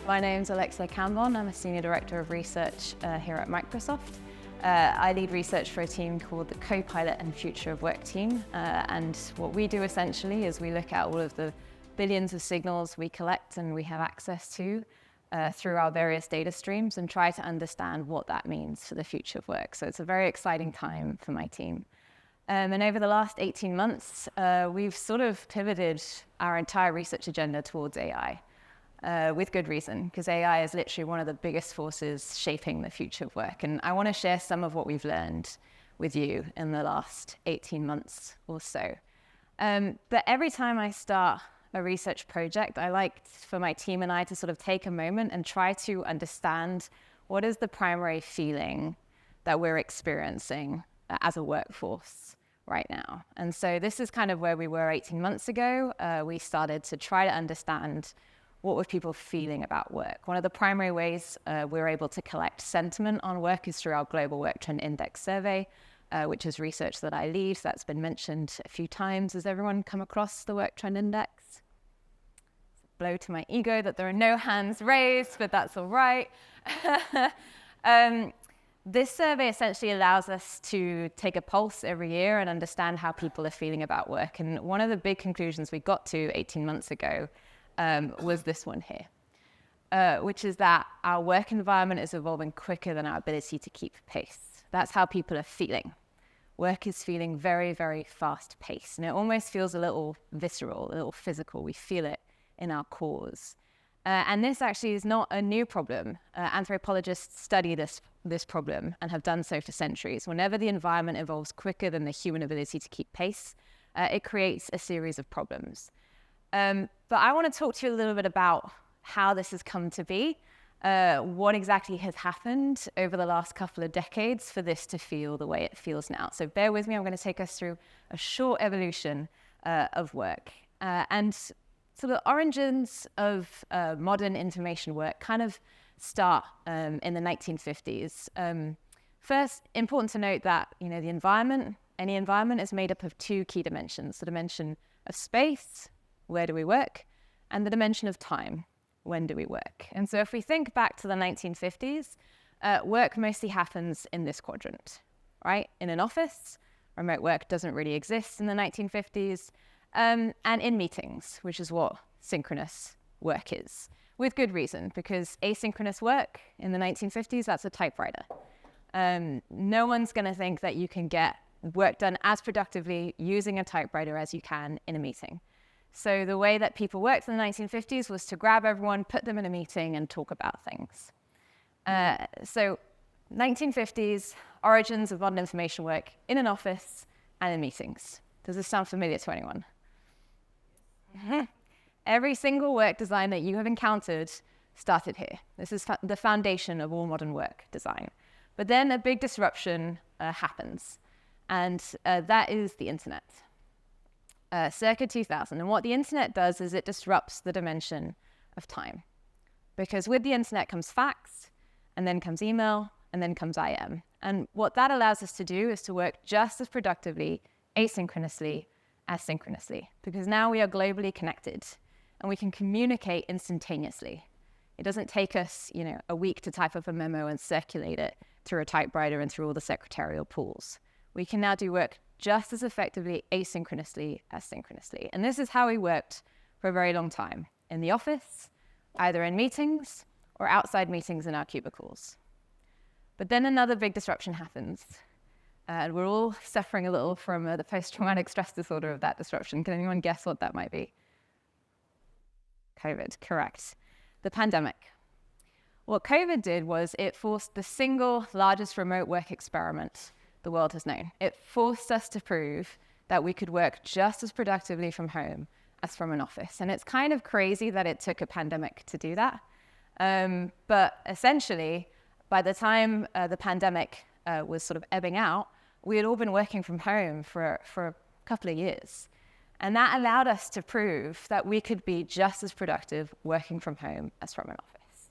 My name's Alexia Cambon. I'm a Senior Director of Research here at Microsoft. I lead research for a team called the Co-Pilot and Future of Work team. And what we do essentially is we look at all of the billions of signals we collect and we have access to through our various data streams and try to understand what that means for the future of work. So it's a very exciting time for my team. And over the last 18 months, we've sort of pivoted our entire research agenda towards AI. With good reason, because AI is literally one of the biggest forces shaping the future of work. And I want to share some of what we've learned with you in the last 18 months or so. But every time I start a research project, I like for my team and I to sort of take a moment and try to understand what is the primary feeling that we're experiencing as a workforce right now. And so this is kind of where we were 18 months ago. We started to try to understand what were people feeling about work. One of the primary ways we're able to collect sentiment on work is through our Global Work Trend Index survey, which is research that I lead. That's been mentioned a few times. Has everyone come across the Work Trend Index? It's a blow to my ego that there are no hands raised, but that's all right. This survey essentially allows us to take a pulse every year and understand how people are feeling about work. And one of the big conclusions we got to 18 months ago was this one here, which is that our work environment is evolving quicker than our ability to keep pace. That's how people are feeling. Work is feeling very, very fast paced, and it almost feels a little visceral, a little physical. We feel it in our cores. And this actually is not a new problem. Anthropologists study this problem and have done so for centuries. Whenever the environment evolves quicker than the human ability to keep pace, it creates a series of problems. But I want to talk to you a little bit about how this has come to be, what exactly has happened over the last couple of decades for this to feel the way it feels now. So bear with me, I'm going to take us through a short evolution of work. And so the origins of modern information work kind of start in the 1950s. First, important to note that the environment, any environment is made up of two key dimensions, the dimension of space, where do we work, and the dimension of time, when do we work. And so if we think back to the 1950s, work mostly happens in this quadrant, right? In an office, remote work doesn't really exist in the 1950s, and in meetings, which is what synchronous work is, with good reason, because asynchronous work in the 1950s, that's a typewriter. No one's going to think that you can get work done as productively using a typewriter as you can in a meeting. So the way that people worked in the 1950s was to grab everyone, put them in a meeting, and talk about things. So 1950s, origins of modern information work in an office and in meetings. Does this sound familiar to anyone? Mm-hmm. Every single work design that you have encountered started here. This is the foundation of all modern work design. But then a big disruption happens, and that is the internet. Circa 2000. And what the internet does is it disrupts the dimension of time. Because with the internet comes fax, and then comes email, and then comes IM. And what that allows us to do is to work just as productively, asynchronously, as synchronously. Because now we are globally connected, and we can communicate instantaneously. It doesn't take us, a week to type up a memo and circulate it through a typewriter and through all the secretarial pools. We can now do work just as effectively asynchronously as synchronously. And this is how we worked for a very long time, in the office, either in meetings or outside meetings in our cubicles. But then another big disruption happens, and we're all suffering a little from the post-traumatic stress disorder of that disruption. Can anyone guess what that might be? COVID, correct. The pandemic. What COVID did was it forced the single largest remote work experiment the world has known. It forced us to prove that we could work just as productively from home as from an office. And it's kind of crazy that it took a pandemic to do that. But essentially, by the time the pandemic was sort of ebbing out, we had all been working from home for a couple of years. And that allowed us to prove that we could be just as productive working from home as from an office.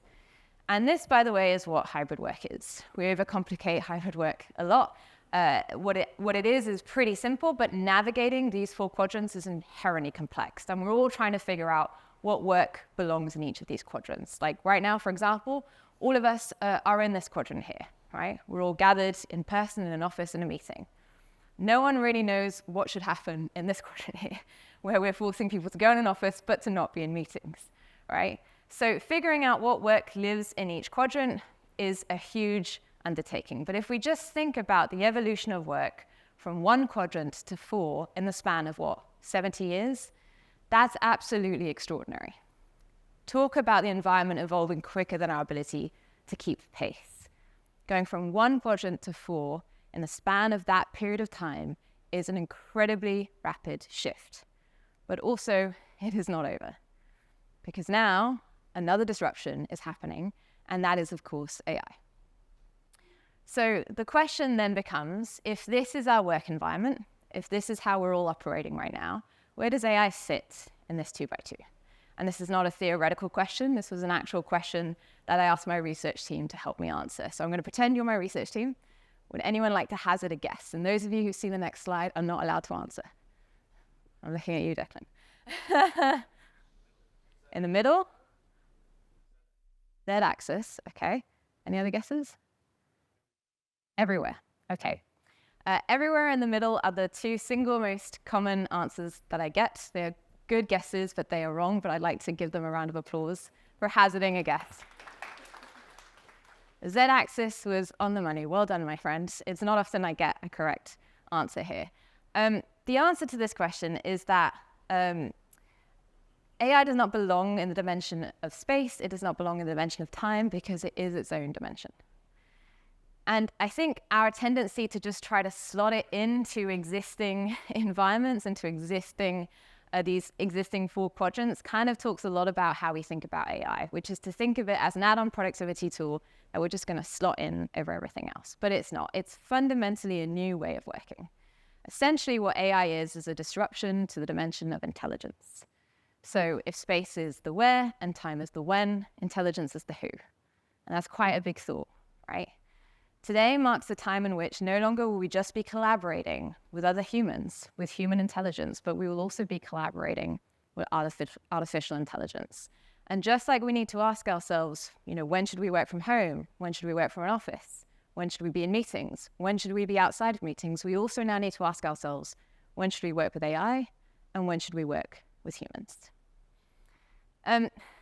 And this, by the way, is what hybrid work is. We overcomplicate hybrid work a lot. What it is pretty simple, but navigating these 4 quadrants is inherently complex. And we're all trying to figure out what work belongs in each of these quadrants. Like right now, for example, all of us are in this quadrant here, right? We're all gathered in person in an office in a meeting. No one really knows what should happen in this quadrant here, where we're forcing people to go in an office but to not be in meetings, right? So figuring out what work lives in each quadrant is a huge undertaking. But if we just think about the evolution of work from 1 quadrant to 4 in the span of, 70 years, that's absolutely extraordinary. Talk about the environment evolving quicker than our ability to keep pace. Going from 1 quadrant to 4 in the span of that period of time is an incredibly rapid shift. But also, it is not over. Because now, another disruption is happening, and that is, of course, AI. So the question then becomes, if this is our work environment, if this is how we're all operating right now, where does AI sit in this 2x2? And this is not a theoretical question. This was an actual question that I asked my research team to help me answer. So I'm going to pretend you're my research team. Would anyone like to hazard a guess? And those of you who see the next slide are not allowed to answer. I'm looking at you, Declan. In the middle? Z-axis, okay. Any other guesses? Everywhere, okay. Everywhere in the middle are the 2 single most common answers that I get. They're good guesses, but they are wrong, but I'd like to give them a round of applause for hazarding a guess. The Z-axis was on the money. Well done, my friends. It's not often I get a correct answer here. The answer to this question is that AI does not belong in the dimension of space. It does not belong in the dimension of time because it is its own dimension. And I think our tendency to just try to slot it into existing environments, into these existing 4 quadrants, kind of talks a lot about how we think about AI, which is to think of it as an add-on productivity tool that we're just going to slot in over everything else. But it's not. It's fundamentally a new way of working. Essentially, what AI is a disruption to the dimension of intelligence. So if space is the where and time is the when, intelligence is the who. And that's quite a big thought, right? Today marks a time in which no longer will we just be collaborating with other humans, with human intelligence, but we will also be collaborating with artificial intelligence. And just like we need to ask ourselves, when should we work from home? When should we work from an office? When should we be in meetings? When should we be outside of meetings? We also now need to ask ourselves, when should we work with AI? And when should we work with humans?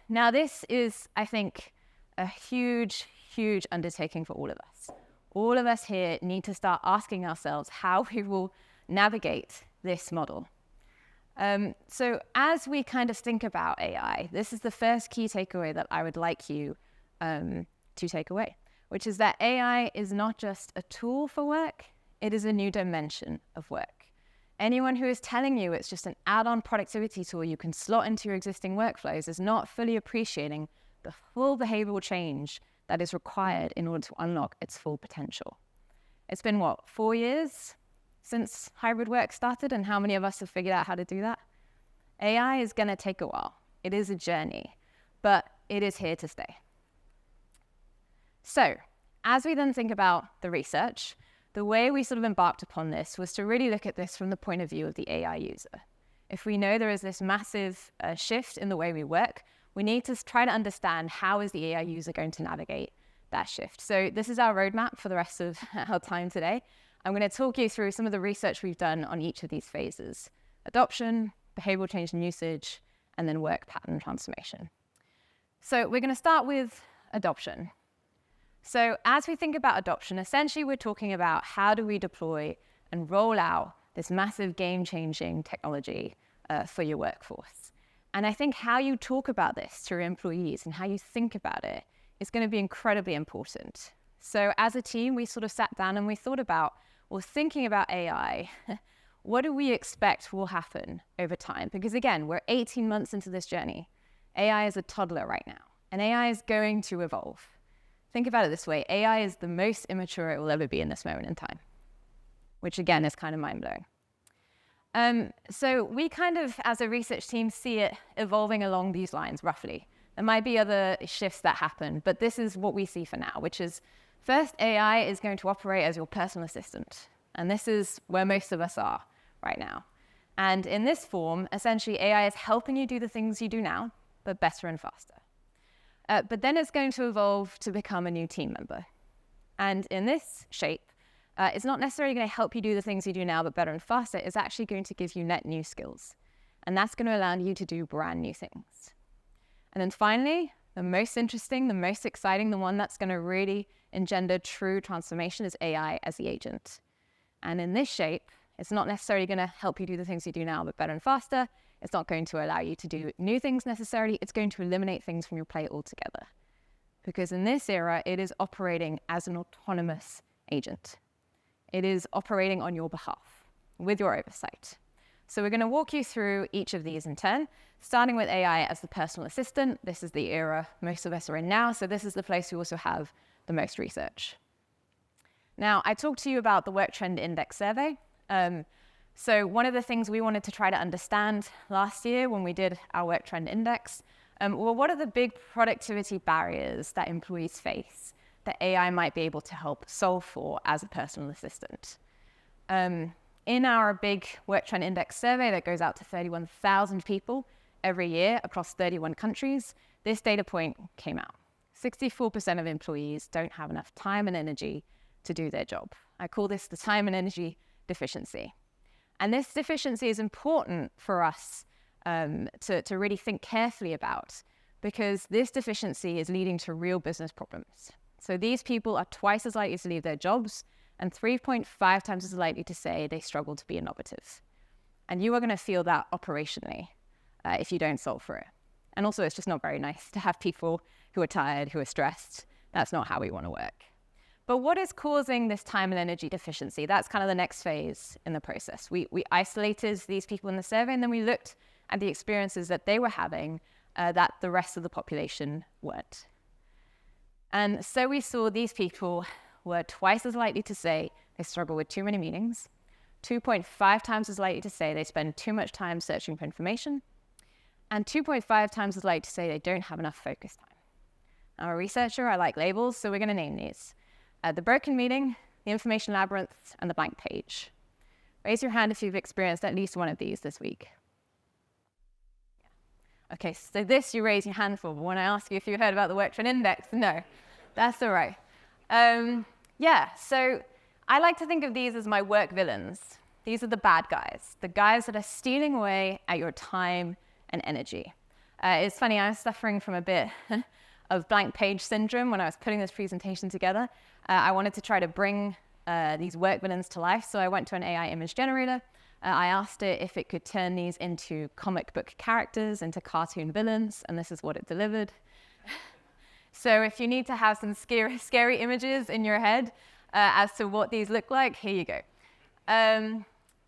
Now this is, I think, a huge, huge undertaking for all of us. All of us here need to start asking ourselves how we will navigate this model. So as we kind of think about AI, this is the first key takeaway that I would like you to take away, which is that AI is not just a tool for work, it is a new dimension of work. Anyone who is telling you it's just an add-on productivity tool you can slot into your existing workflows is not fully appreciating the full behavioral change that is required in order to unlock its full potential. It's been, 4 years since hybrid work started, and how many of us have figured out how to do that? AI is going to take a while. It is a journey, but it is here to stay. So, as we then think about the research, the way we sort of embarked upon this was to really look at this from the point of view of the AI user. If we know there is this massive shift in the way we work, we need to try to understand how is the AI user going to navigate that shift. So this is our roadmap for the rest of our time today. I'm going to talk you through some of the research we've done on each of these phases: adoption, behavioral change and usage, and then work pattern transformation. So we're going to start with adoption. So as we think about adoption, essentially we're talking about how do we deploy and roll out this massive game-changing technology for your workforce. And I think how you talk about this to your employees and how you think about it is going to be incredibly important. So as a team, we sort of sat down and we thought about, thinking about AI, what do we expect will happen over time? Because again, we're 18 months into this journey. AI is a toddler right now, and AI is going to evolve. Think about it this way: AI is the most immature it will ever be in this moment in time, which again is kind of mind-blowing. So we kind of, as a research team, see it evolving along these lines, roughly. There might be other shifts that happen, but this is what we see for now, which is, first, AI is going to operate as your personal assistant. And this is where most of us are right now. And in this form, essentially, AI is helping you do the things you do now, but better and faster. But then it's going to evolve to become a new team member. And in this shape, it's not necessarily going to help you do the things you do now, but better and faster. It's actually going to give you net new skills. And that's going to allow you to do brand new things. And then finally, the most interesting, the most exciting, the one that's going to really engender true transformation is AI as the agent. And in this shape, it's not necessarily going to help you do the things you do now, but better and faster. It's not going to allow you to do new things necessarily. It's going to eliminate things from your plate altogether. Because in this era, it is operating as an autonomous agent. It is operating on your behalf with your oversight. So we're going to walk you through each of these in turn, starting with AI as the personal assistant. This is the era most of us are in now, so this is the place we also have the most research. Now, I talked to you about the Work Trend Index survey. So one of the things we wanted to try to understand last year when we did our Work Trend Index, well, what are the big productivity barriers that employees face that AI might be able to help solve for as a personal assistant? In our big Work Trend Index survey that goes out to 31,000 people every year across 31 countries, this data point came out. 64% of employees don't have enough time and energy to do their job. I call this the time and energy deficiency. And this deficiency is important for us to really think carefully about, because this deficiency is leading to real business problems. So these people are twice as likely to leave their jobs and 3.5 times as likely to say they struggle to be innovative. And you are going to feel that operationally if you don't solve for it. And also, it's just not very nice to have people who are tired, who are stressed. That's not how we want to work. But what is causing this time and energy deficiency? That's kind of the next phase in the process. We isolated these people in the survey, and then we looked at the experiences that they were having that the rest of the population weren't. And so we saw these people were twice as likely to say they struggle with too many meetings, 2.5 times as likely to say they spend too much time searching for information, and 2.5 times as likely to say they don't have enough focus time. I'm a researcher, I like labels, so we're going to name these. The broken meeting, the information labyrinth, and the blank page. Raise your hand if you've experienced at least one of these this week. Okay, so this you raise your hand for, but when I ask you if you heard about the Work Trend Index, no, that's all right. So I like to think of these as my work villains. These are the bad guys, the guys that are stealing away at your time and energy. It's funny, I was suffering from a bit of blank page syndrome when I was putting this presentation together. I wanted to try to bring these work villains to life, so I went to an AI image generator. I asked it if it could turn these into comic book characters, into cartoon villains, and this is what it delivered. So if you need to have some scary images in your head as to what these look like, here you go.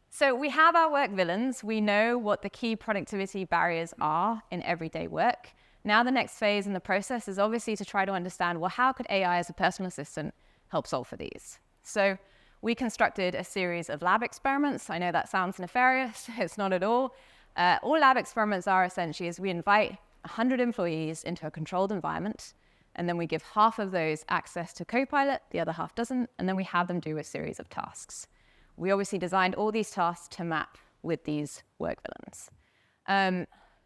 So we have our work villains. We know what the key productivity barriers are in everyday work. Now the next phase in the process is obviously to try to understand, well, how could AI as a personal assistant help solve for these? So we constructed a series of lab experiments. I know that sounds nefarious. It's not at all. All lab experiments are essentially is we invite 100 employees into a controlled environment, and then we give half of those access to Copilot, the other half doesn't, and then we have them do a series of tasks. We obviously designed all these tasks to map with these work villains.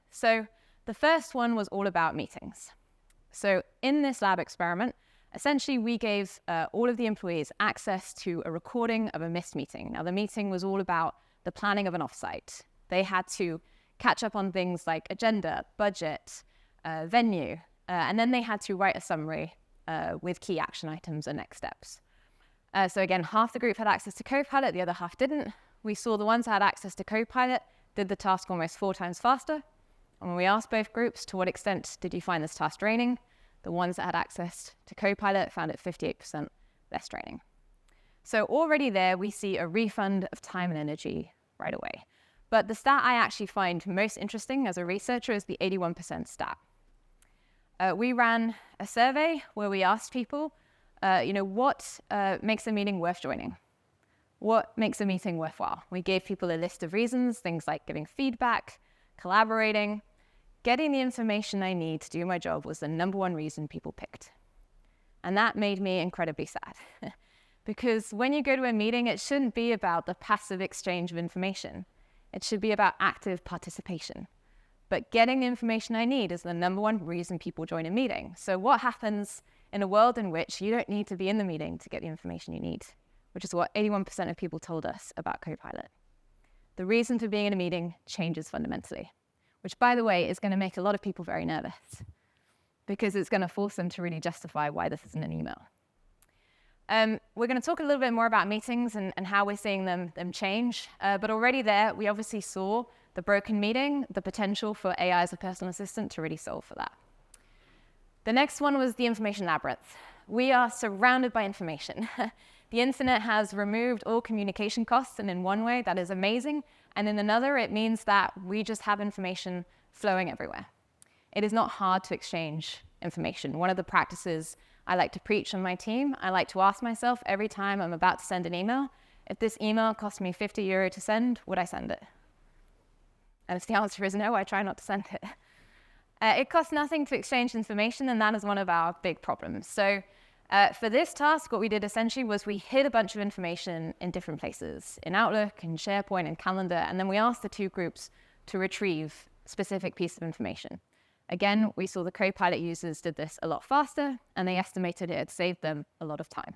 So the first one was all about meetings. So in this lab experiment, essentially we gave all of the employees access to a recording of a missed meeting. Now the meeting was all about the planning of an offsite. They had to catch up on things like agenda, budget, venue, and then they had to write a summary with key action items and next steps. So again, half the group had access to Copilot, the other half didn't. We saw the ones that had access to Copilot did the task almost 4 times faster. And when we asked both groups, to what extent did you find this task draining? The ones that had access to Copilot found it 58% less draining. So already there, we see a refund of time and energy right away. But the stat I actually find most interesting as a researcher is the 81% stat. We ran a survey where we asked people, what makes a meeting worth joining? What makes a meeting worthwhile? We gave people a list of reasons, things like giving feedback, collaborating. Getting the information I need to do my job was the #1 reason people picked. And that made me incredibly sad. Because when you go to a meeting, it shouldn't be about the passive exchange of information. It should be about active participation. But getting the information I need is the number one reason people join a meeting. So what happens in a world in which you don't need to be in the meeting to get the information you need, which is what 81% of people told us about Copilot. The reason for being in a meeting changes fundamentally, which, by the way, is going to make a lot of people very nervous because it's going to force them to really justify why this isn't an email. We're going to talk a little bit more about meetings and how we're seeing them change. But already there, we obviously saw the broken meeting, the potential for AI as a personal assistant to really solve for that. The next one was the information labyrinth. We are surrounded by information. The internet has removed all communication costs, and in one way, that is amazing. And in another, it means that we just have information flowing everywhere. It is not hard to exchange information. One of the practices I like to preach on my team, I like to ask myself every time I'm about to send an email, if this email cost me €50 to send, would I send it? And if the answer is no, I try not to send it. It costs nothing to exchange information, and that is one of our big problems. So for this task, what we did essentially was we hid a bunch of information in different places, in Outlook, in SharePoint, in Calendar, and then we asked the two groups to retrieve specific piece of information. Again, we saw the Copilot users did this a lot faster, and they estimated it had saved them a lot of time.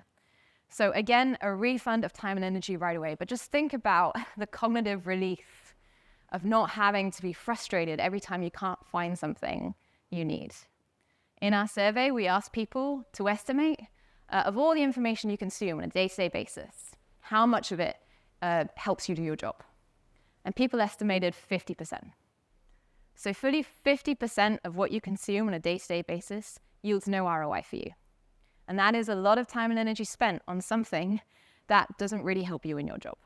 So again, a refund of time and energy right away, but just think about the cognitive relief of not having to be frustrated every time you can't find something you need. In our survey, we asked people to estimate, of all the information you consume on a day-to-day basis, how much of it helps you do your job. And people estimated 50%. So fully 50% of what you consume on a day-to-day basis yields no ROI for you. And that is a lot of time and energy spent on something that doesn't really help you in your job.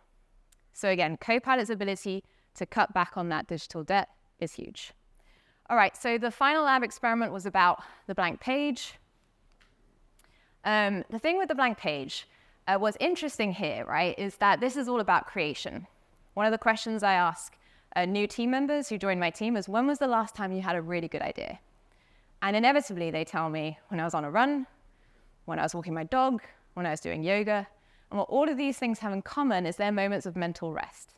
So again, Copilot's ability to cut back on that digital debt is huge. All right, so the final lab experiment was about the blank page. The thing with the blank page, what's interesting here, right, is that this is all about creation. One of the questions I ask new team members who join my team is, when was the last time you had a really good idea? And inevitably, they tell me when I was on a run, when I was walking my dog, when I was doing yoga. And what all of these things have in common is their moments of mental rest.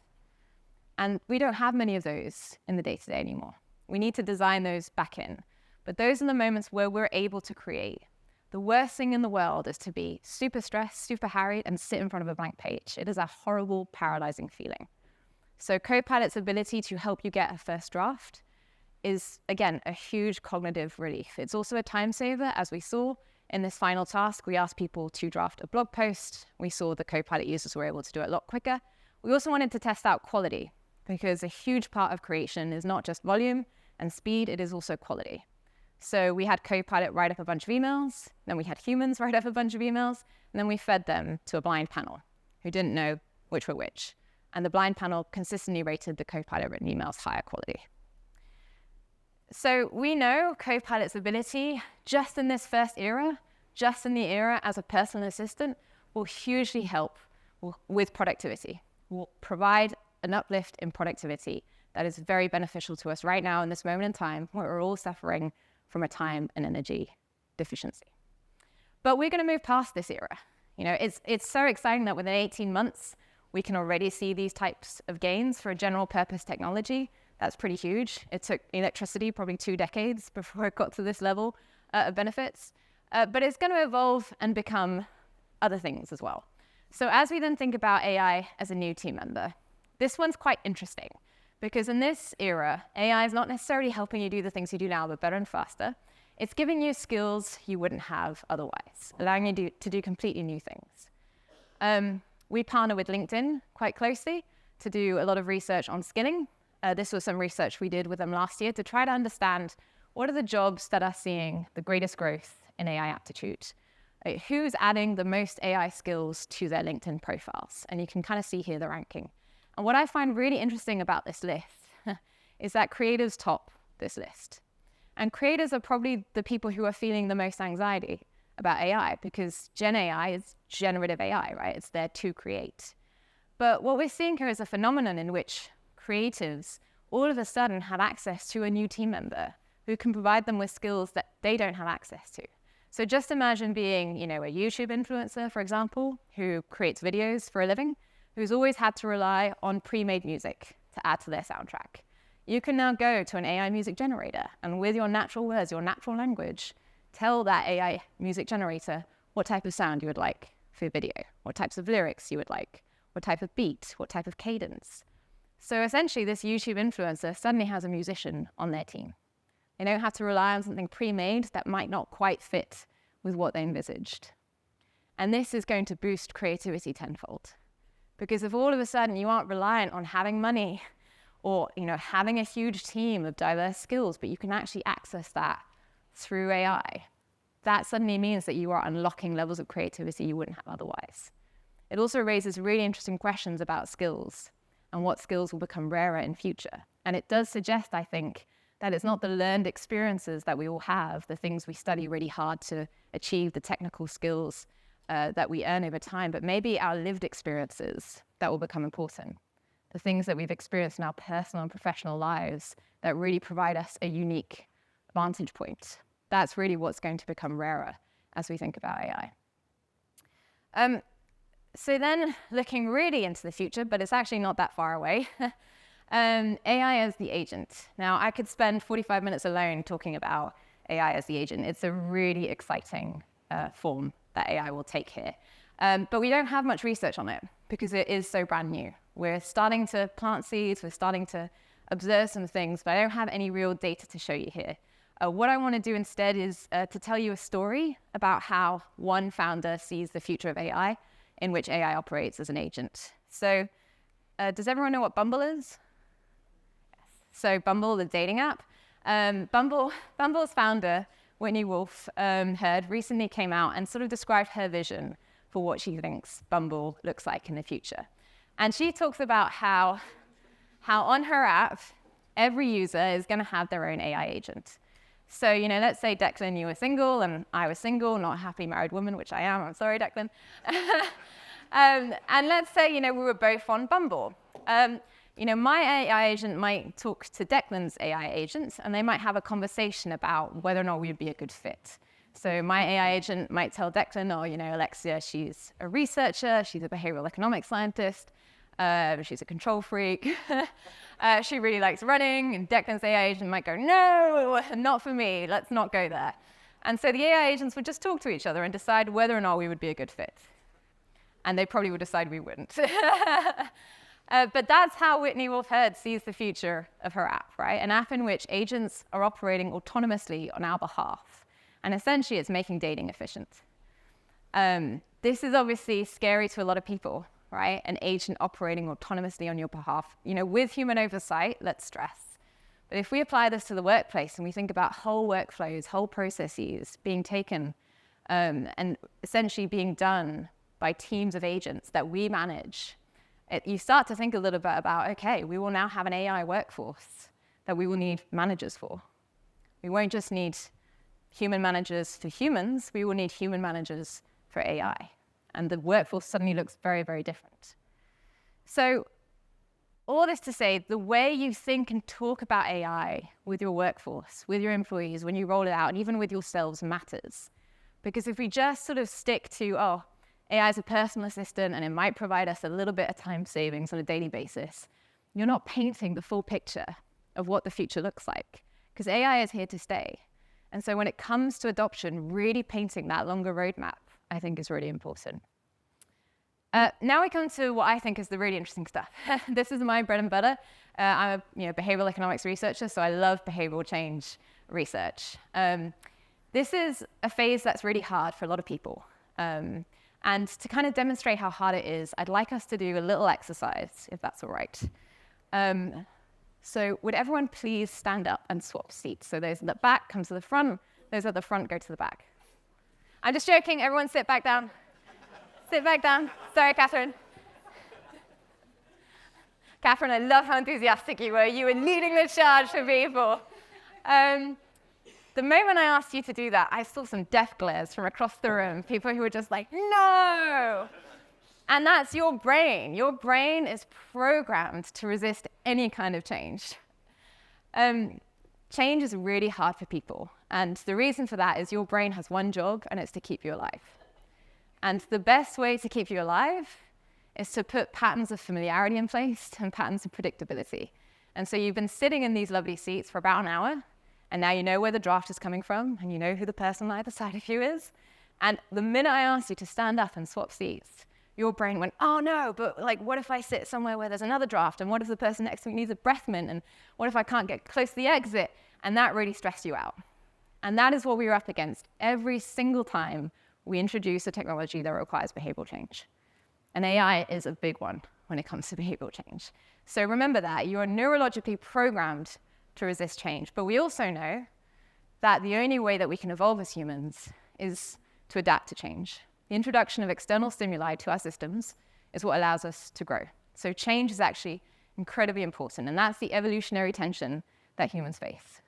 And we don't have many of those in the day-to-day anymore. We need to design those back in. But those are the moments where we're able to create. The worst thing in the world is to be super stressed, super harried, and sit in front of a blank page. It is a horrible, paralyzing feeling. So Copilot's ability to help you get a first draft is, again, a huge cognitive relief. It's also a time saver, as we saw in this final task. We asked people to draft a blog post. We saw the Copilot users were able to do it a lot quicker. We also wanted to test out quality, because a huge part of creation is not just volume and speed, it is also quality. So we had Copilot write up a bunch of emails, then we had humans write up a bunch of emails, and then we fed them to a blind panel who didn't know which were which. And the blind panel consistently rated the Copilot written emails higher quality. So we know Copilot's ability, just in this first era, just in the era as a personal assistant, will hugely help with productivity, will provide an uplift in productivity that is very beneficial to us right now in this moment in time where we're all suffering from a time and energy deficiency. But we're going to move past this era. You know, it's so exciting that within 18 months, we can already see these types of gains for a general purpose technology. That's pretty huge. It took electricity probably 2 decades before it got to this level of benefits. But it's going to evolve and become other things as well. So as we then think about AI as a new team member, this one's quite interesting because in this era, AI is not necessarily helping you do the things you do now, but better and faster. It's giving you skills you wouldn't have otherwise, allowing you to do completely new things. We partner with LinkedIn quite closely to do a lot of research on skilling. This was some research we did with them last year to try to understand what are the jobs that are seeing the greatest growth in AI aptitude. Who's adding the most AI skills to their LinkedIn profiles? And you can kind of see here the ranking. And what I find really interesting about this list is that creators top this list. And creators are probably the people who are feeling the most anxiety about AI because Gen AI is generative AI, right? It's there to create. But what we're seeing here is a phenomenon in which creatives all of a sudden have access to a new team member who can provide them with skills that they don't have access to. So just imagine being, a YouTube influencer, for example, who creates videos for a living, who's always had to rely on pre-made music to add to their soundtrack. You can now go to an AI music generator and with your natural words, your natural language, tell that AI music generator what type of sound you would like for your video, what types of lyrics you would like, what type of beat, what type of cadence. So essentially, this YouTube influencer suddenly has a musician on their team. They don't have to rely on something pre-made that might not quite fit with what they envisaged. And this is going to boost creativity tenfold. Because if all of a sudden you aren't reliant on having money or having a huge team of diverse skills, but you can actually access that through AI, that suddenly means that you are unlocking levels of creativity you wouldn't have otherwise. It also raises really interesting questions about skills and what skills will become rarer in future. And it does suggest, I think, that it's not the learned experiences that we all have, the things we study really hard to achieve, the technical skills that we earn over time, but maybe our lived experiences that will become important. The things that we've experienced in our personal and professional lives that really provide us a unique vantage point. That's really what's going to become rarer as we think about AI. So then looking really into the future, but it's actually not that far away, AI as the agent. Now, I could spend 45 minutes alone talking about AI as the agent. It's a really exciting form that AI will take here. But we don't have much research on it because it is so brand new. We're starting to plant seeds, we're starting to observe some things, but I don't have any real data to show you here. What I want to do instead is to tell you a story about how one founder sees the future of AI in which AI operates as an agent. So does everyone know what Bumble is? Yes. So Bumble, the dating app. Bumble's founder, Whitney Wolfe Herd, recently came out and sort of described her vision for what she thinks Bumble looks like in the future. And she talks about how on her app, every user is going to have their own AI agent. So, let's say, Declan, you were single and I was single, not a happily married woman, which I am. I'm sorry, Declan. And let's say, we were both on Bumble. My AI agent might talk to Declan's AI agent, and they might have a conversation about whether or not we'd be a good fit. So my AI agent might tell Declan, Alexia, she's a researcher, she's a behavioral economics scientist, she's a control freak, she really likes running, and Declan's AI agent might go, no, not for me, let's not go there. And so the AI agents would just talk to each other and decide whether or not we would be a good fit. And they probably would decide we wouldn't. But that's how Whitney Wolfe Herd sees the future of her app, right? An app in which agents are operating autonomously on our behalf. And essentially, it's making dating efficient. This is obviously scary to a lot of people, right? An agent operating autonomously on your behalf, with human oversight, let's stress. But if we apply this to the workplace and we think about whole workflows, whole processes being taken and essentially being done by teams of agents that we manage, you start to think a little bit about, okay, we will now have an AI workforce that we will need managers for. We won't just need human managers for humans, we will need human managers for AI. And the workforce suddenly looks very, very different. So all this to say, the way you think and talk about AI with your workforce, with your employees, when you roll it out, and even with yourselves matters. Because if we just sort of stick to, AI is a personal assistant and it might provide us a little bit of time savings on a daily basis, you're not painting the full picture of what the future looks like. Because AI is here to stay. And so when it comes to adoption, really painting that longer roadmap, I think is really important. Now we come to what I think is the really interesting stuff. This is my bread and butter. I'm a behavioral economics researcher, so I love behavioral change research. This is a phase that's really hard for a lot of people. And to kind of demonstrate how hard it is, I'd like us to do a little exercise, if that's all right. So would everyone please stand up and swap seats? So those at the back come to the front, those at the front go to the back. I'm just joking, everyone sit back down. Sit back down. Sorry, Catherine. Catherine, I love how enthusiastic you were. You were leading the charge for people. The moment I asked you to do that, I saw some death glares from across the room, people who were just like, no! And that's your brain. Your brain is programmed to resist any kind of change. change is really hard for people. And the reason for that is your brain has one job, and it's to keep you alive. And the best way to keep you alive is to put patterns of familiarity in place and patterns of predictability. And so you've been sitting in these lovely seats for about an hour, and now you know where the draft is coming from, and you know who the person on either side of you is. And the minute I asked you to stand up and swap seats, your brain went, oh no, but like, what if I sit somewhere where there's another draft? And what if the person next to me needs a breath mint? And what if I can't get close to the exit? And that really stressed you out. And that is what we were up against every single time we introduce a technology that requires behavioral change. And AI is a big one when it comes to behavioral change. So remember that you are neurologically programmed to resist change. But we also know that the only way that we can evolve as humans is to adapt to change. The introduction of external stimuli to our systems is what allows us to grow. So change is actually incredibly important, and that's the evolutionary tension that humans face.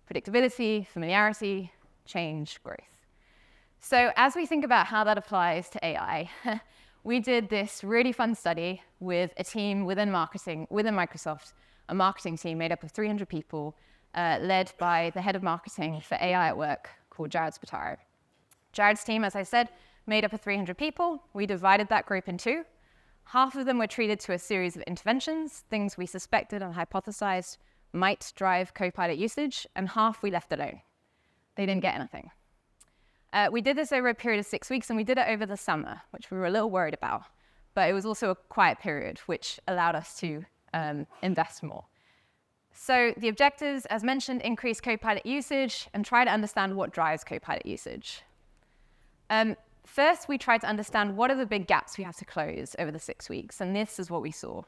Predictability, familiarity, change, growth. So as we think about how that applies to AI, we did this really fun study with a team within marketing, within Microsoft, a marketing team made up of 300 people, led by the head of marketing for AI at Work, called Jared Spataro. Jared's team, as I said, made up of 300 people. We divided that group in two. Half of them were treated to a series of interventions, things we suspected and hypothesized might drive Copilot usage, and half we left alone. They didn't get anything. We did this over a period of 6 weeks, and we did it over the summer, which we were a little worried about. But it was also a quiet period, which allowed us to invest more. So the objectives, as mentioned, increase Copilot usage and try to understand what drives Copilot usage. First, we tried to understand what are the big gaps we have to close over the 6 weeks, and this is what we saw.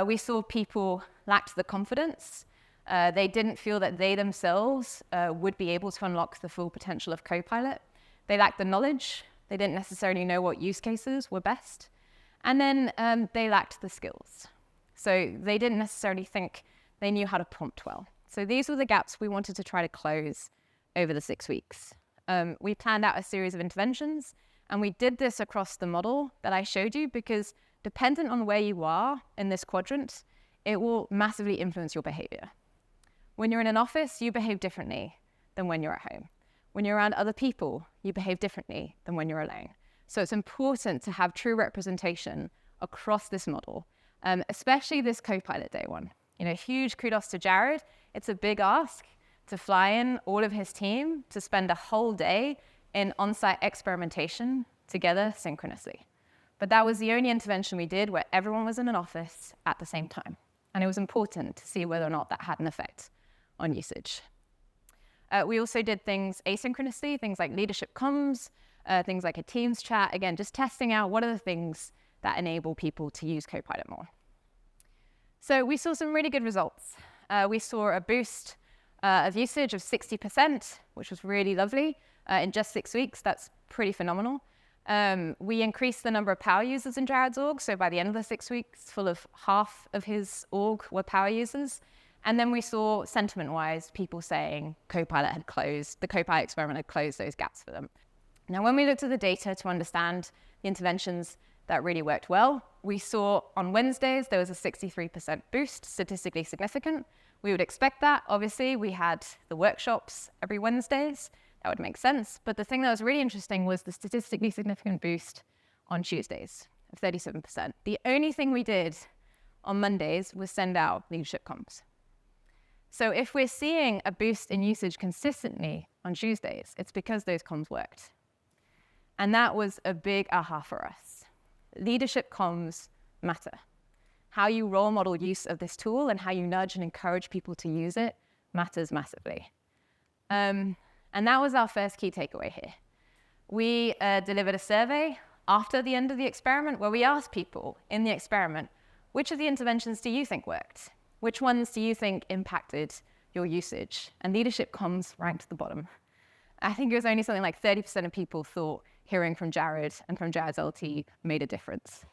We saw people lacked the confidence. They didn't feel that they themselves would be able to unlock the full potential of Copilot. They lacked the knowledge. They didn't necessarily know what use cases were best. And then they lacked the skills. So they didn't necessarily think they knew how to prompt well. So these were the gaps we wanted to try to close over the 6 weeks. We planned out a series of interventions, and we did this across the model that I showed you because dependent on where you are in this quadrant, it will massively influence your behavior. When you're in an office, you behave differently than when you're at home. When you're around other people, you behave differently than when you're alone. So it's important to have true representation across this model, especially this Copilot Day one. You know, huge kudos to Jared. It's a big ask to fly in all of his team to spend a whole day in on-site experimentation together synchronously. But that was the only intervention we did where everyone was in an office at the same time. And it was important to see whether or not that had an effect on usage. We also did things asynchronously, things like leadership comms, things like a Teams chat. Again, just testing out what are the things that enable people to use Copilot more. So we saw some really good results. We saw a boost of usage of 60%, which was really lovely. In just 6 weeks, that's pretty phenomenal. We increased the number of power users in Jared's org. So by the end of the 6 weeks, full of half of his org were power users. And then we saw sentiment-wise people saying the Copilot experiment had closed those gaps for them. Now, when we looked at the data to understand the interventions that really worked well, we saw on Wednesdays there was a 63% boost, statistically significant. We would expect that. Obviously, we had the workshops every Wednesdays. That would make sense. But the thing that was really interesting was the statistically significant boost on Tuesdays of 37%. The only thing we did on Mondays was send out leadership comms. So if we're seeing a boost in usage consistently on Tuesdays, it's because those comms worked. And that was a big aha for us. Leadership comms matter. How you role model use of this tool and how you nudge and encourage people to use it matters massively. And that was our first key takeaway here. We delivered a survey after the end of the experiment where we asked people in the experiment, which of the interventions do you think worked? Which ones do you think impacted your usage? And leadership comms ranked at the bottom. I think it was only something like 30% of people thought hearing from Jared and from Jared's LT made a difference.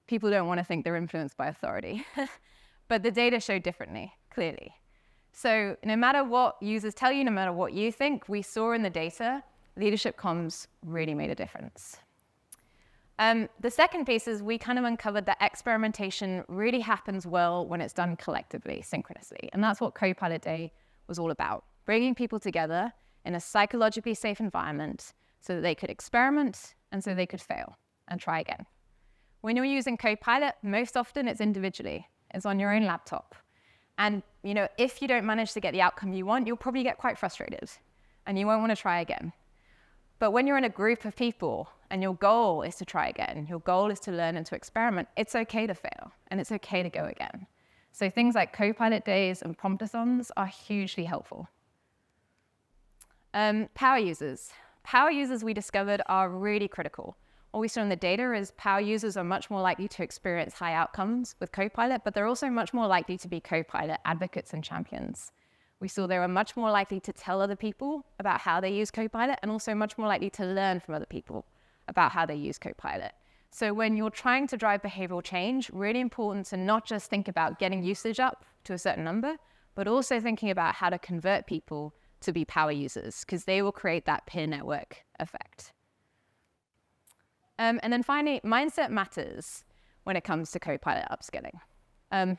People don't want to think they're influenced by authority. But the data showed differently, clearly. So no matter what users tell you, no matter what you think, we saw in the data, leadership comms really made a difference. The second piece is we kind of uncovered that experimentation really happens well when it's done collectively, synchronously. And that's what Copilot Day was all about, bringing people together in a psychologically safe environment so that they could experiment and so they could fail and try again. When you're using Copilot, most often it's individually. It's on your own laptop. And if you don't manage to get the outcome you want, you'll probably get quite frustrated and you won't want to try again. But when you're in a group of people and your goal is to try again, your goal is to learn and to experiment, it's okay to fail and it's okay to go again. So things like Copilot days and promptathons are hugely helpful. Power users. Power users, we discovered, are really critical. What we saw in the data is power users are much more likely to experience high outcomes with Copilot, but they're also much more likely to be Copilot advocates and champions. We saw they were much more likely to tell other people about how they use Copilot and also much more likely to learn from other people about how they use Copilot. So when you're trying to drive behavioral change, really important to not just think about getting usage up to a certain number, but also thinking about how to convert people to be power users, because they will create that peer network effect. And then finally, mindset matters when it comes to Copilot upskilling.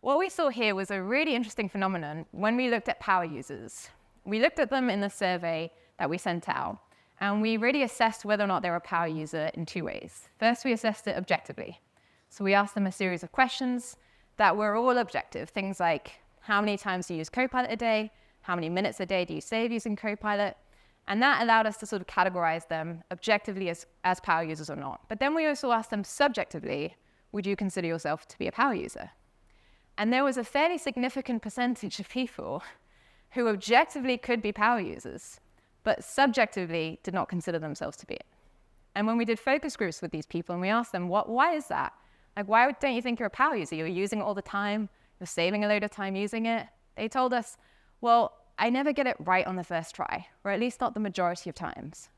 What we saw here was a really interesting phenomenon when we looked at power users. We looked at them in the survey that we sent out, and we really assessed whether or not they were a power user in two ways. First, we assessed it objectively. So we asked them a series of questions that were all objective, things like how many times do you use Copilot a day, how many minutes a day do you save using Copilot, and that allowed us to sort of categorize them objectively as power users or not. But then we also asked them subjectively, would you consider yourself to be a power user? And there was a fairly significant percentage of people who objectively could be power users, but subjectively did not consider themselves to be it. And when we did focus groups with these people and we asked them, why is that? Like, why don't you think you're a power user? You're using it all the time. You're saving a load of time using it. They told us, well, I never get it right on the first try, or at least not the majority of times.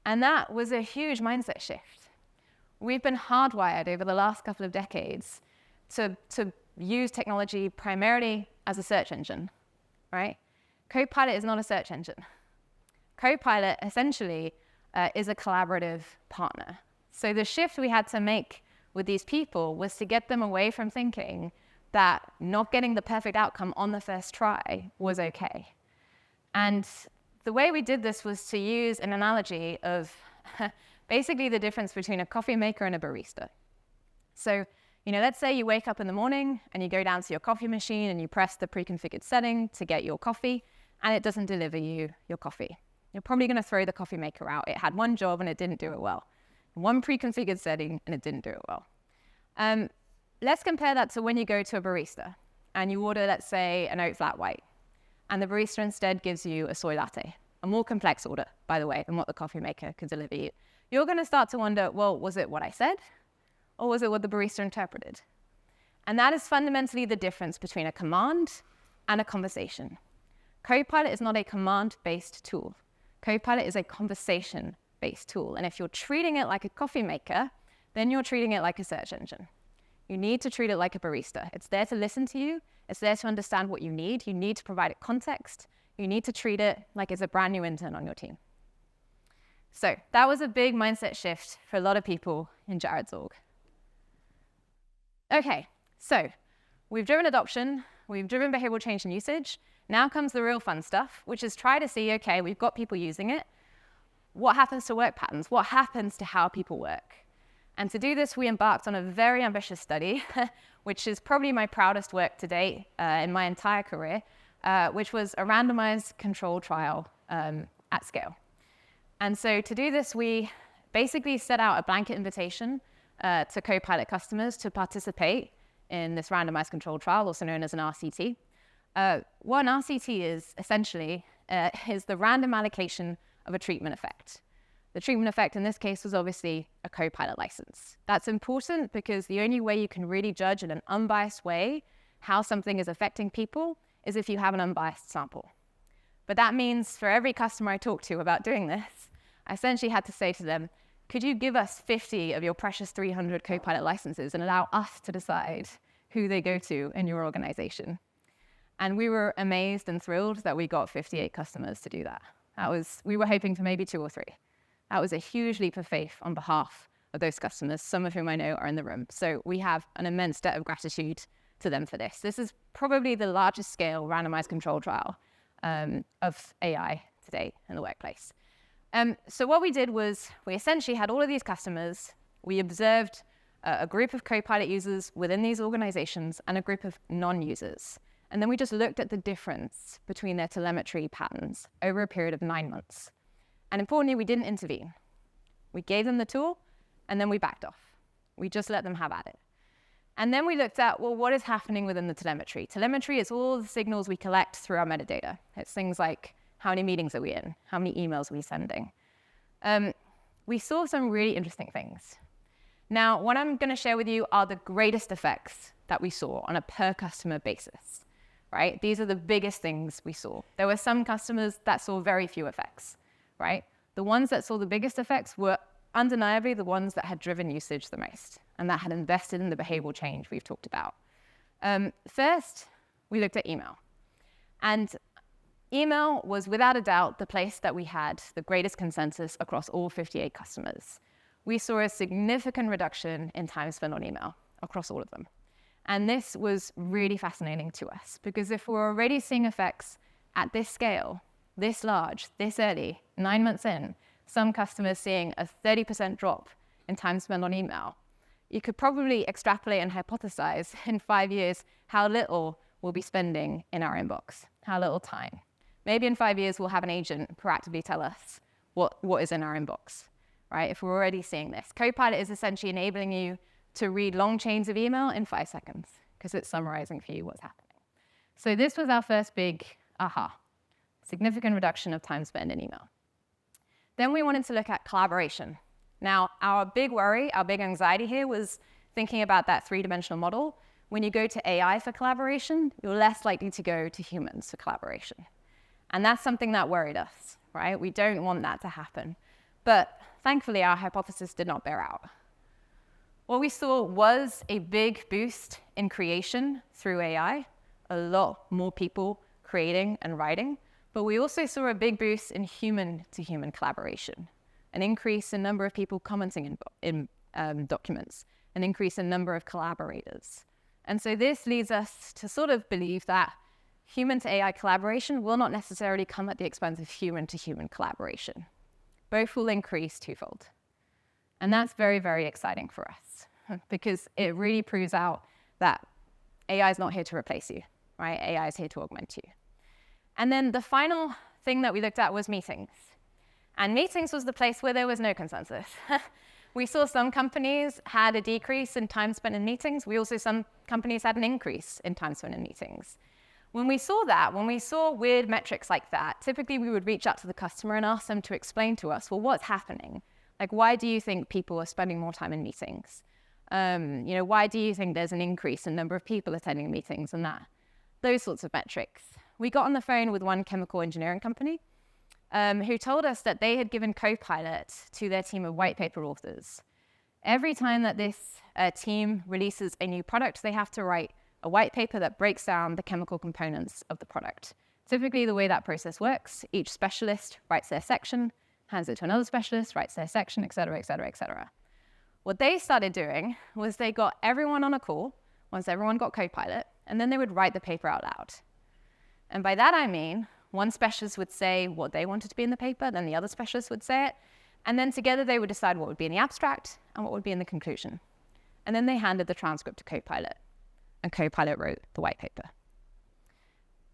And that was a huge mindset shift. We've been hardwired over the last couple of decades to use technology primarily as a search engine, right? Copilot is not a search engine. Copilot essentially is a collaborative partner. So the shift we had to make with these people was to get them away from thinking that not getting the perfect outcome on the first try was okay. And the way we did this was to use an analogy of basically the difference between a coffee maker and a barista. So, let's say you wake up in the morning and you go down to your coffee machine and you press the pre-configured setting to get your coffee, and it doesn't deliver you your coffee. You're probably going to throw the coffee maker out. It had one job and it didn't do it well. One pre-configured setting and it didn't do it well. Let's compare that to when you go to a barista and you order, let's say, an oat flat white, and the barista instead gives you a soy latte, a more complex order, by the way, than what the coffee maker could deliver you. You're going to start to wonder, well, was it what I said? Or was it what the barista interpreted? And that is fundamentally the difference between a command and a conversation. Copilot is not a command-based tool. Copilot is a conversation-based tool. And if you're treating it like a coffee maker, then you're treating it like a search engine. You need to treat it like a barista. It's there to listen to you. It's there to understand what you need. You need to provide it context. You need to treat it like it's a brand new intern on your team. So that was a big mindset shift for a lot of people in Jared's org. Okay, so we've driven adoption. We've driven behavioral change and usage. Now comes the real fun stuff, which is try to see, okay, we've got people using it. What happens to work patterns? What happens to how people work? And to do this, we embarked on a very ambitious study, which is probably my proudest work to date in my entire career, which was a randomized controlled trial at scale. And so to do this, we basically set out a blanket invitation to Copilot customers to participate in this randomized controlled trial, also known as an RCT. What an RCT is, essentially, is the random allocation of a treatment effect. The treatment effect in this case was obviously a Copilot license. That's important because the only way you can really judge in an unbiased way how something is affecting people is if you have an unbiased sample. But that means for every customer I talked to about doing this, I essentially had to say to them, could you give us 50 of your precious 300 Copilot licenses and allow us to decide who they go to in your organization? And we were amazed and thrilled that we got 58 customers to do that. We were hoping for maybe 2 or 3. That was a huge leap of faith on behalf of those customers, some of whom I know are in the room. So we have an immense debt of gratitude to them for this. This is probably the largest scale randomized control trial of AI to date in the workplace. So what we did was we essentially had all of these customers. We observed a group of Copilot users within these organizations and a group of non-users. And then we just looked at the difference between their telemetry patterns over a period of 9 months. And importantly, we didn't intervene. We gave them the tool, and then we backed off. We just let them have at it. And then we looked at, well, what is happening within the telemetry? Telemetry is all the signals we collect through our metadata. It's things like how many meetings are we in? How many emails are we sending? We saw some really interesting things. Now, what I'm going to share with you are the greatest effects that we saw on a per customer basis, right? These are the biggest things we saw. There were some customers that saw very few effects, right? The ones that saw the biggest effects were undeniably the ones that had driven usage the most and that had invested in the behavioral change we've talked about. First, we looked at email. And email was without a doubt the place that we had the greatest consensus across all 58 customers. We saw a significant reduction in time spent on email across all of them. And this was really fascinating to us because if we're already seeing effects at this scale, this large, this early, 9 months in, some customers seeing a 30% drop in time spent on email, you could probably extrapolate and hypothesize in 5 years how little we'll be spending in our inbox, how little time. Maybe in 5 years, we'll have an agent proactively tell us what is in our inbox, right? If we're already seeing this. Copilot is essentially enabling you to read long chains of email in 5 seconds because it's summarizing for you what's happening. So this was our first big aha, significant reduction of time spent in email. Then we wanted to look at collaboration. Now, our big worry, our big anxiety here was thinking about that 3-dimensional model. When you go to AI for collaboration, you're less likely to go to humans for collaboration. And that's something that worried us, right? We don't want that to happen. But thankfully, our hypothesis did not bear out. What we saw was a big boost in creation through AI, a lot more people creating and writing. But we also saw a big boost in human-to-human collaboration, an increase in number of people commenting in documents, an increase in number of collaborators. And so this leads us to sort of believe that human-to-AI collaboration will not necessarily come at the expense of human-to-human collaboration. Both will increase twofold. And that's very, very exciting for us because it really proves out that AI is not here to replace you, right? AI is here to augment you. And then the final thing that we looked at was meetings. And meetings was the place where there was no consensus. We saw some companies had a decrease in time spent in meetings. We also some companies had an increase in time spent in meetings. When we saw that, when we saw weird metrics like that, typically we would reach out to the customer and ask them to explain to us, well, what's happening? Like, why do you think people are spending more time in meetings? Why do you think there's an increase in number of people attending meetings and that? Those sorts of metrics. We got on the phone with one chemical engineering company who told us that they had given Copilot to their team of white paper authors. Every time that this team releases a new product, they have to write a white paper that breaks down the chemical components of the product. Typically, the way that process works, each specialist writes their section, hands it to another specialist, writes their section, et cetera, et cetera, et cetera. What they started doing was they got everyone on a call, once everyone got Copilot, and then they would write the paper out loud. And by that I mean, one specialist would say what they wanted to be in the paper, then the other specialist would say it, and then together they would decide what would be in the abstract and what would be in the conclusion. And then they handed the transcript to Copilot, and Copilot wrote the white paper.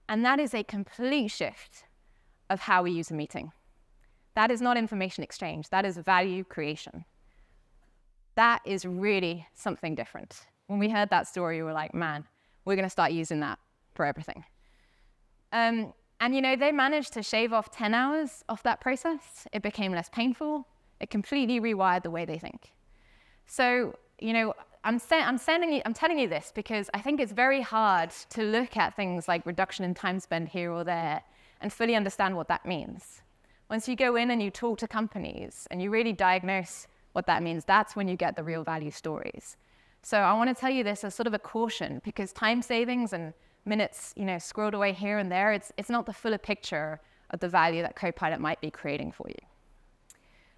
And that is a complete shift of how we use a meeting. That is not information exchange, that is value creation. That is really something different. When we heard that story, we were like, man, we're gonna start using that for everything. And they managed to shave off 10 hours off that process. It became less painful. It completely rewired the way they think. So, I'm telling you this because I think it's very hard to look at things like reduction in time spent here or there and fully understand what that means. Once you go in and you talk to companies and you really diagnose what that means, that's when you get the real value stories. So I want to tell you this as sort of a caution because time savings and minutes, squirreled away here and there, it's not the fuller picture of the value that Copilot might be creating for you.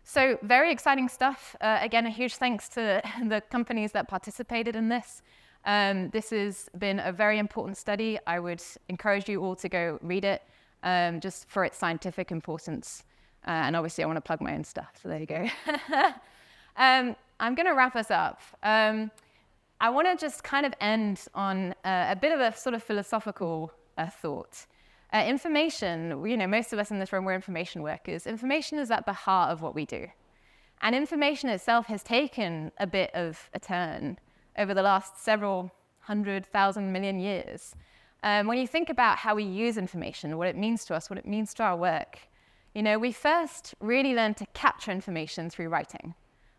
So very exciting stuff. Again, a huge thanks to the companies that participated in this. This has been a very important study. I would encourage you all to go read it, just for its scientific importance. And obviously, I want to plug my own stuff, so there you go. I'm going to wrap us up. I want to just kind of end on a bit of a sort of philosophical thought. Information, most of us in this room, we're information workers. Information is at the heart of what we do. And information itself has taken a bit of a turn over the last several 100,000 million years. When you think about how we use information, what it means to us, what it means to our work, we first really learned to capture information through writing.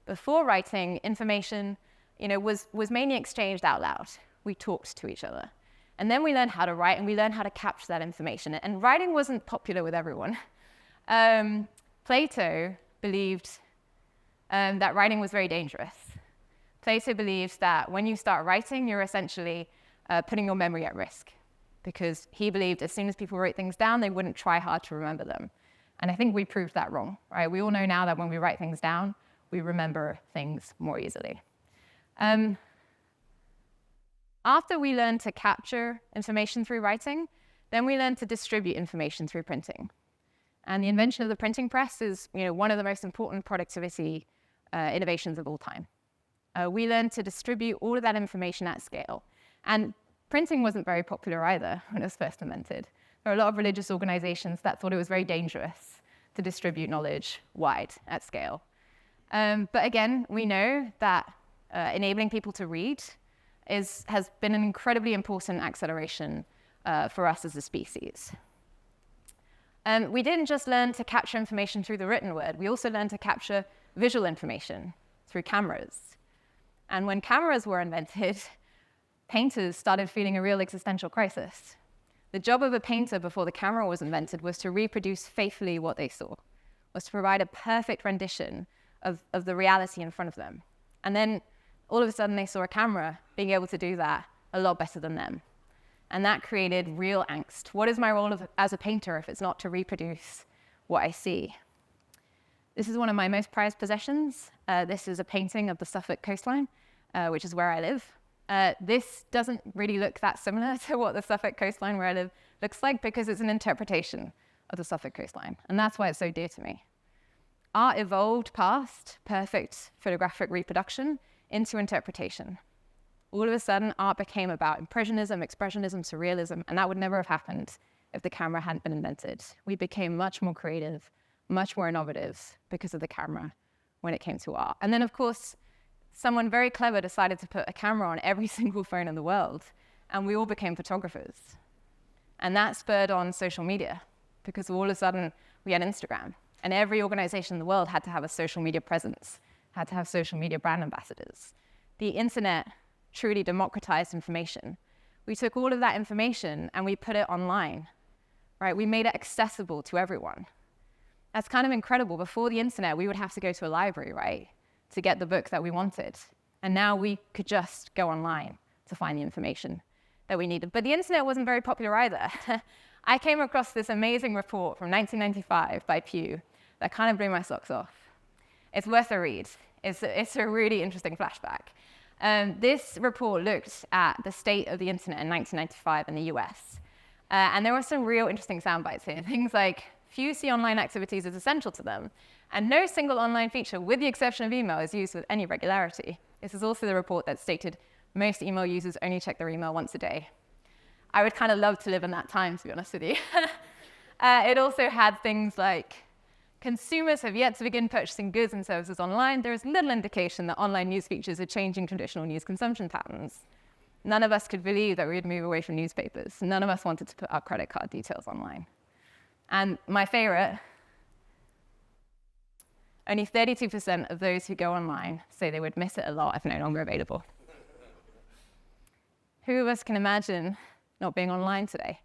Before writing, information, was mainly exchanged out loud. We talked to each other. And then we learned how to write, and we learned how to capture that information. And writing wasn't popular with everyone. Plato believed that writing was very dangerous. Plato believed that when you start writing, you're essentially putting your memory at risk, because he believed as soon as people wrote things down, they wouldn't try hard to remember them. And I think we proved that wrong, right? We all know now that when we write things down, we remember things more easily. After we learned to capture information through writing, then we learned to distribute information through printing. And the invention of the printing press is, one of the most important productivity innovations of all time. We learned to distribute all of that information at scale. And printing wasn't very popular either when it was first invented. There are a lot of religious organizations that thought it was very dangerous to distribute knowledge wide at scale. But again, we know that enabling people to read has been an incredibly important acceleration for us as a species. We didn't just learn to capture information through the written word, we also learned to capture visual information through cameras. And when cameras were invented, painters started feeling a real existential crisis. The job of a painter before the camera was invented was to reproduce faithfully what they saw, was to provide a perfect rendition of the reality in front of them. And then all of a sudden they saw a camera being able to do that a lot better than them. And that created real angst. What is my role as a painter if it's not to reproduce what I see? This is one of my most prized possessions. This is a painting of the Suffolk coastline, which is where I live. This doesn't really look that similar to what the Suffolk coastline where I live looks like, because it's an interpretation of the Suffolk coastline. And that's why it's so dear to me. Art evolved past perfect photographic reproduction into interpretation. All of a sudden, art became about impressionism, expressionism, surrealism, and that would never have happened if the camera hadn't been invented. We became much more creative, much more innovative because of the camera when it came to art. And then, of course, someone very clever decided to put a camera on every single phone in the world, and we all became photographers. And that spurred on social media, because all of a sudden we had Instagram, and every organization in the world had to have a social media presence, had to have social media brand ambassadors. The internet truly democratized information. We took all of that information and we put it online, right? We made it accessible to everyone. That's kind of incredible. Before the internet, we would have to go to a library, right, to get the book that we wanted. And now we could just go online to find the information that we needed. But the internet wasn't very popular either. I came across this amazing report from 1995 by Pew that kind of blew my socks off. It's worth a read. It's a really interesting flashback. This report looked at the state of the internet in 1995 in the US. And there were some real interesting sound bites here. Things like, few see online activities as essential to them, and no single online feature, with the exception of email, is used with any regularity. This is also the report that stated most email users only check their email once a day. I would kind of love to live in that time, to be honest with you. It also had things like, consumers have yet to begin purchasing goods and services online. There is little indication that online news features are changing traditional news consumption patterns. None of us could believe that we would move away from newspapers. None of us wanted to put our credit card details online. And my favorite, only 32% of those who go online say they would miss it a lot if no longer available. Who of us can imagine not being online today,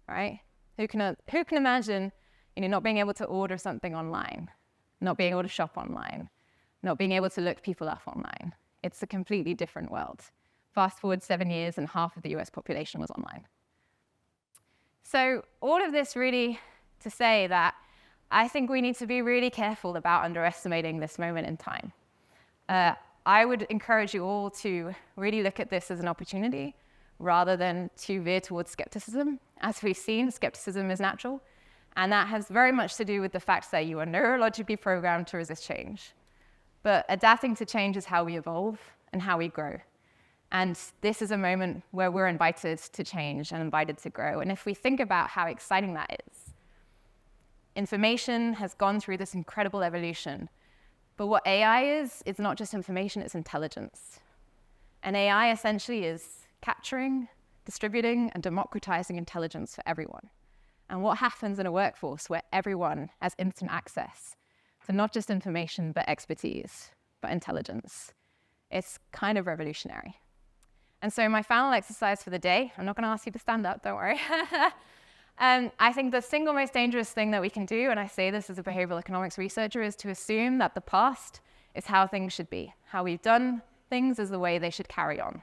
right? Who can imagine not being able to order something online, not being able to shop online, not being able to look people up online? It's a completely different world. Fast forward 7 years and half of the US population was online. So all of this really to say that I think we need to be really careful about underestimating this moment in time. I would encourage you all to really look at this as an opportunity rather than to veer towards skepticism. As we've seen, skepticism is natural, and that has very much to do with the fact that you are neurologically programmed to resist change. But adapting to change is how we evolve and how we grow. And this is a moment where we're invited to change and invited to grow. And if we think about how exciting that is, information has gone through this incredible evolution. But what AI is not just information, it's intelligence. And AI essentially is capturing, distributing, and democratizing intelligence for everyone. And what happens in a workforce where everyone has instant access to not just information, but expertise, but intelligence? It's kind of revolutionary. And so my final exercise for the day, I'm not going to ask you to stand up, don't worry. I think the single most dangerous thing that we can do, and I say this as a behavioral economics researcher, is to assume that the past is how things should be. How we've done things is the way they should carry on.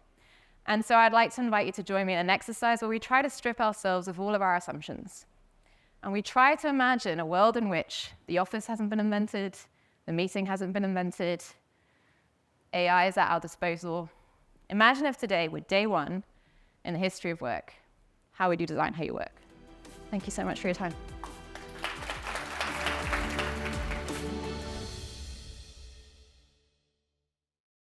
And so I'd like to invite you to join me in an exercise where we try to strip ourselves of all of our assumptions. And we try to imagine a world in which the office hasn't been invented, the meeting hasn't been invented, AI is at our disposal. Imagine if today were day one in the history of work. How would you design how you work? Thank you so much for your time.